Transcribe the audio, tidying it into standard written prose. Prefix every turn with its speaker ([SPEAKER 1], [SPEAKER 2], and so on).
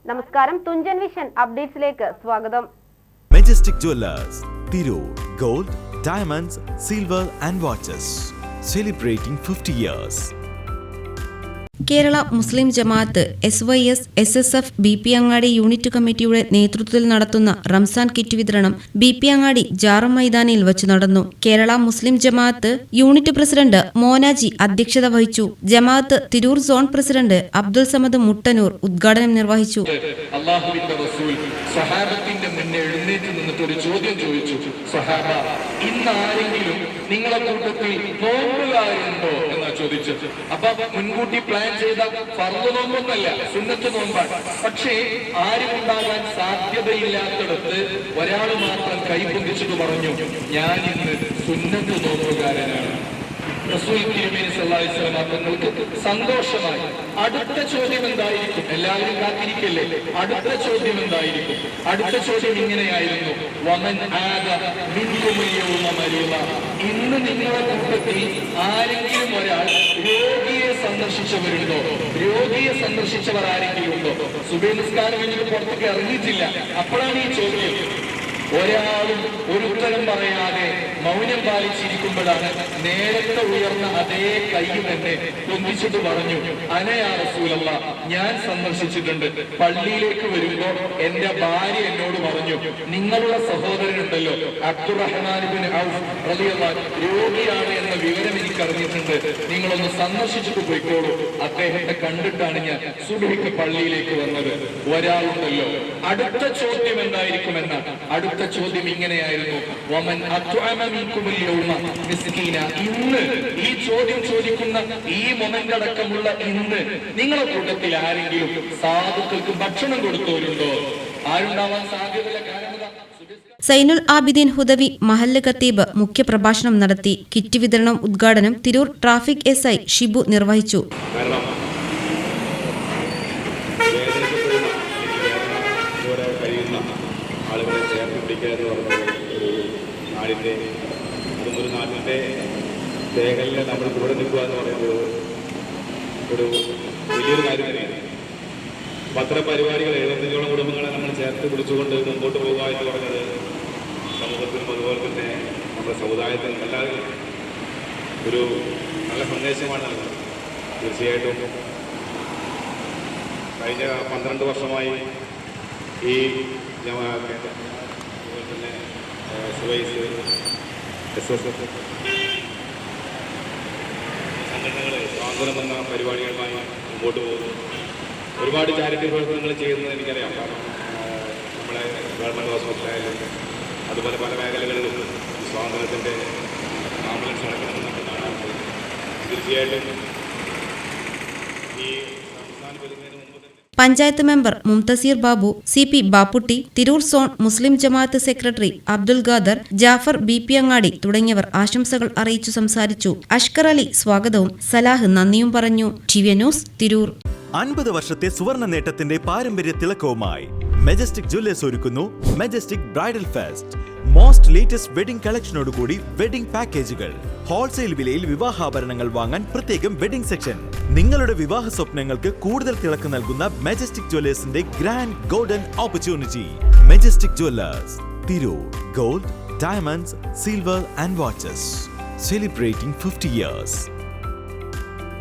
[SPEAKER 1] നമസ്കാരം, തുഞ്ചൻ വിഷൻ അപ്ഡേറ്റ്സിലേക്ക് സ്വാഗതം.
[SPEAKER 2] Majestic jewellers, Tirur. Gold, diamonds, silver and watches. Celebrating 50 years.
[SPEAKER 3] Kerala Muslim Jamaath SYS SSF BP Angadi unit കമ്മിറ്റിയുടെ നേതൃത്വത്തിൽ നടത്തുന്ന റംസാൻ കിറ്റ് വിതരണം BP അങ്ങാടി ജാറം മൈതാനിയിൽ വച്ച് നടന്നു. കേരള മുസ്ലിം ജമാഅത്ത് യൂണിറ്റ് പ്രസിഡന്റ് മോനാജി അധ്യക്ഷത വഹിച്ചു. ജമാഅത്ത് തിരൂർ സോൺ പ്രസിഡന്റ് അബ്ദുൽ സമദ് മുട്ടന്നൂർ ഉദ്ഘാടനം നിർവഹിച്ചു.
[SPEAKER 4] അല്ലാഹുവിന്റെ റസൂൽ സ്വഹാബത്തിന്റെ മുന്നേ എഴുന്നേറ്റ് നിന്നിട്ട് ഒരു ചോദ്യം ചോദിച്ചു. സ്വഹാബ, ഇന്ന് ആരെങ്കിലും നിങ്ങളെ കൂട്ടത്തിൽ നോമ്പുകാരുണ്ടോ എന്നാ ചോദിച്ചത്. അപ്പൊ മുൻകൂട്ടി പ്ലാൻ ചെയ്ത ഫർദ് നോമ്പൊന്നല്ല, സുന്നത്ത് നോമ്പാണ്. പക്ഷേ ആരും ഉണ്ടാകാൻ സാധ്യതയില്ലാത്തിടത്ത് ഒരാൾ മാത്രം കൈപൊന്തിച്ചിട്ട് പറഞ്ഞു, ഞാൻ ഇന്ന് സുന്നത്ത് നോമ്പുകാരനാണ്. റസൂൽ തിരുമേനി സല്ലല്ലാഹു അലൈഹി വസല്ലം തങ്ങൾക്ക് സന്തോഷമായി. അടുത്ത ചോദ്യം എന്തായിരിക്കും? എല്ലാവരും കാത്തിരിക്കല്ലേ? അടുത്ത ചോദ്യം എന്തായിരിക്കും? അടുത്ത ചോദ്യം ഇങ്ങനെയായിരുന്നു, വമൻ ആദ മിൻകുമുൽ യൗമ മരീദ. ഇന്ന് നിങ്ങളുടെ കൂട്ടത്തിൽ ആരെങ്കിലും ഒരാൾ രോഗിയെ സന്ദർശിച്ചവരുണ്ടോ? രോഗിയെ സന്ദർശിച്ചവർ ആരെങ്കിലും ഉണ്ടോ? സുബഹി നിസ്കാരം കഴിഞ്ഞിട്ട് പുറത്തേക്ക് ഇറങ്ങിയിട്ടില്ല. അപ്പോഴാണ് ഈ ചോദ്യം. ഒരാളും ഒരു ഉത്തരം പറയാതെ മൗനം പാലിച്ചിരിക്കുമ്പോഴാണ് നേരത്തെ ഉയർന്ന അതേ കൈ തന്നെ പൊന്തിച്ചിട്ട് പറഞ്ഞു, അനയാ റസൂലല്ലാഹ്, ഞാൻ സന്ദർശിച്ചിട്ടുണ്ട്. പള്ളിയിലേക്ക് വരുമ്പോ എന്റെ ഭാര്യ എന്നോട് പറഞ്ഞു, നിങ്ങളുടെ സഹോദരനുണ്ടല്ലോ അബ്ദുറഹ്മാൻ ഇബ്നു ഔഫ് റളിയല്ലാഹു രോഗിയാണ് എന്ന വിവരം എനിക്ക് അറിഞ്ഞിട്ടുണ്ട്, നിങ്ങളൊന്ന് സന്ദർശിച്ചിട്ട് പോയിക്കോളൂ. അദ്ദേഹത്തെ കണ്ടിട്ടാണ് ഞാൻ സുബഹിക്ക് പള്ളിയിലേക്ക് വന്നത്. ഒരാളുണ്ടല്ലോ. അടുത്ത ചോദ്യം എന്തായിരിക്കുമെന്ന അടുത്ത ചോദ്യം ഇങ്ങനെയായിരുന്നു, വമൻ അത്അമ മിൻകുമുൽ യൗമ മിസ്കീന. ഇന്ന് ഈ ചോദ്യം ചോദിക്കുന്ന ഈ മൊമെന്റ് അടക്കമുള്ള ഇന്ന് നിങ്ങളെ കൂട്ടത്തിൽ ആരെങ്കിലും സാധുക്കൾക്ക് ഭക്ഷണം കൊടുത്തവരുണ്ടോ? ആരുണ്ടാവാൻ സാധ്യതയില്ല. കാരണം
[SPEAKER 3] സൈനുൽ ആബിദീൻ ഹുദവി മഹല്ല് ഖത്തീബ് മുഖ്യപ്രഭാഷണം നടത്തി. കിറ്റ് വിതരണം ഉദ്ഘാടനം തിരൂർ ട്രാഫിക് SI ഷിബു നിർവഹിച്ചു.
[SPEAKER 5] ആളുകളെ ചേർത്ത് പിടിക്കുക എന്ന് പറഞ്ഞ ഒരു നാട്ടിൻ്റെ മേഖലയിൽ നമ്മൾ കൂടെ നിൽക്കുക എന്ന് പറയുന്നത് ഒരു വലിയൊരു കാര്യം തന്നെയാണ്. അത്തരം പരിപാടികൾ 75ഓളം കുടുംബങ്ങളെ നമ്മൾ ചേർത്ത് പിടിച്ചുകൊണ്ട് മുമ്പോട്ട് പോകുക എന്ന് പറഞ്ഞത് സമൂഹത്തിനും അതുപോലെ തന്നെ നമ്മുടെ സമുദായത്തിനും എല്ലാവരും ഒരു നല്ല സന്ദേശമാണ് നൽകുന്നത്. തീർച്ചയായിട്ടും കഴിഞ്ഞ 12 വർഷമായി ഈ ജമാഅത്ത് അതുപോലെ തന്നെ SYS SSF സംഘടനകൾ സ്വാതന്ത്ര്യം എന്ന പരിപാടികളുമായി മുമ്പോട്ട് പോകുന്നു. ഒരുപാട് ചാരിറ്റി പ്രവർത്തനങ്ങൾ ചെയ്യുന്നത് എനിക്കറിയാം. കാരണം നമ്മുടെ ഗവൺമെൻറ് ഹോസ്പിറ്റലായാലും അതുപോലെ പല മേഖലകളിലും സ്വാതന്ത്ര്യത്തിൻ്റെ ആംബുലൻസ് നടക്കണമെന്നൊക്കെ കാണാറുണ്ട്. തീർച്ചയായിട്ടും ഈ സംസ്ഥാനം വരുന്നതിന് മുമ്പ്
[SPEAKER 3] panchayat member Mumthaseer Babu, CP Bapputty, Tirur zone മുസ്ലിം ജമാഅത്ത് സെക്രട്ടറി അബ്ദുൽ ഖാദർ, ജാഫർ BP അങ്ങാടി തുടങ്ങിയവർ ആശംസകൾ അറിയിച്ചു സംസാരിച്ചു. അഷ്കർ അലി സ്വാഗതവും സലാഹ് നന്ദിയും പറഞ്ഞു. TV news Tirur.
[SPEAKER 2] 50 വർഷത്തെ സുവർണ നേട്ടത്തിന്റെ പാരമ്പര്യ തിളക്കവുമായി മെജസ്റ്റിക് ജുവല്ലേഴ്സ് ഒരുക്കുന്നു majestic bridal fest. Most latest wedding കളക്ഷനോടുകൂടി വെഡിംഗ് പാക്കേജുകൾ. ഹോൾസെയിൽ വിലയിൽ വിവാഹാഭരണങ്ങൾ വാങ്ങാൻ പ്രത്യേകം വെഡിംഗ് സെക്ഷൻ. നിങ്ങളുടെ വിവാഹ സ്വപ്നങ്ങൾക്ക് കൂടുതൽ തിളക്കം നൽകുന്ന മെജസ്റ്റിക് ജുവല്ലേഴ്സിന്റെ grand golden opportunity. Majestic jewellers, Tirur. Gold, diamonds, silver and watches. Celebrating 50 years.